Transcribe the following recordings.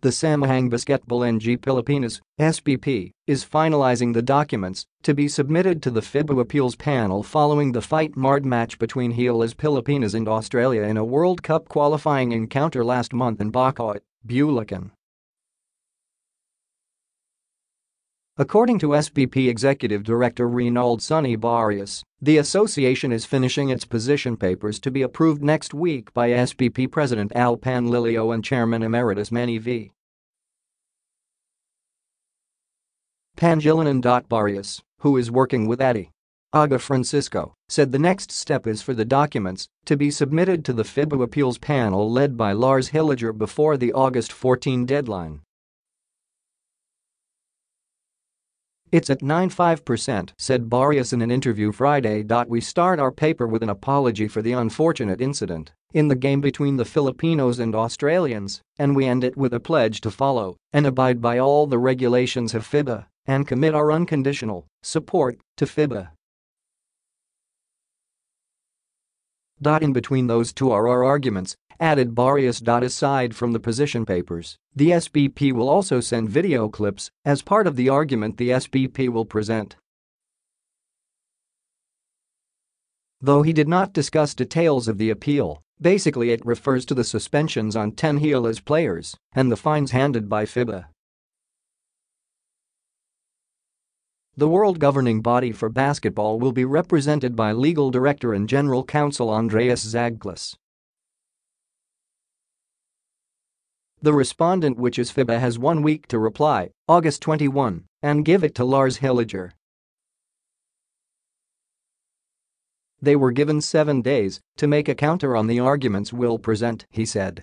The Samahang Basketbol and Pilipinas, SBP, is finalizing the documents to be submitted to the FIBA Appeals Panel following the fight-marred match between Gilas Pilipinas and Australia in a World Cup qualifying encounter last month in Bocaue, Bulacan. According to SBP Executive Director Renauld Sonny Barrios, the association is finishing its position papers to be approved next week by SBP President Panlilio and Chairman Emeritus Manny V. Pangilinan. Barrios, who is working with Atty. Aga Francisco, said the next step is for the documents to be submitted to the FIBA Appeals Panel led by Lars Hilliger before the August 14 deadline. "It's at 95%, said Barrios in an interview Friday. We start our paper with an apology for the unfortunate incident in the game between the Filipinos and Australians, and we end it with a pledge to follow and abide by all the regulations of FIBA and commit our unconditional support to FIBA." In between those two are our arguments, added Barrios. Aside from the position papers, the SBP will also send video clips as part of the argument the SBP will present. Though he did not discuss details of the appeal, basically it refers to the suspensions on 10 Gilas players and the fines handed by FIBA. The world governing body for basketball will be represented by Legal Director and General Counsel Andreas Zaglis. The respondent, which is FIBA, has 1 week to reply, August 21, and give it to Lars Hilliger. They were given 7 days to make a counter on the arguments we'll present, he said.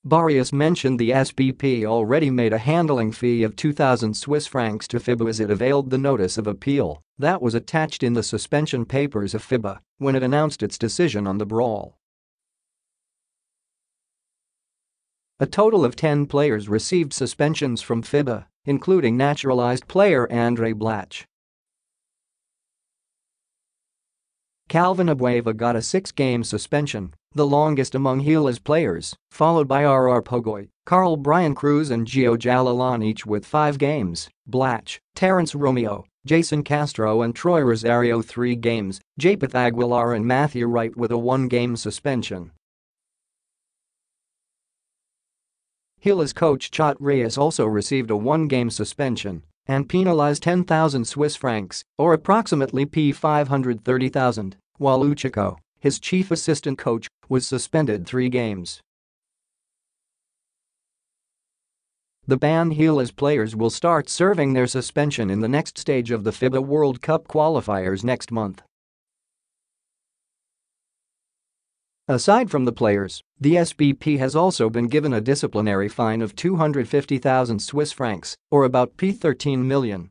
Barrios mentioned the SBP already made a handling fee of 2,000 Swiss francs to FIBA as it availed the notice of appeal that was attached in the suspension papers of FIBA when it announced its decision on the brawl. A total of 10 players received suspensions from FIBA, including naturalized player Andre Blach. Calvin Abueva got a 6-game suspension, the longest among Gilas players, followed by Bocaue, Carl Brian Cruz and Gio Jalalan, each with 5 games, Blach, Terrence Romeo, Jason Castro and Troy Rosario 3 games, Japeth Aguilar and Matthew Wright with a 1-game suspension. Gilas coach Chot Reyes also received a 1-game suspension and penalized 10,000 Swiss francs, or approximately $530,000, while Uchiko, his chief assistant coach, was suspended 3 games. The banned Gilas players will start serving their suspension in the next stage of the FIBA World Cup qualifiers next month. Aside from the players, the SBP has also been given a disciplinary fine of 250,000 Swiss francs, or about $13 million,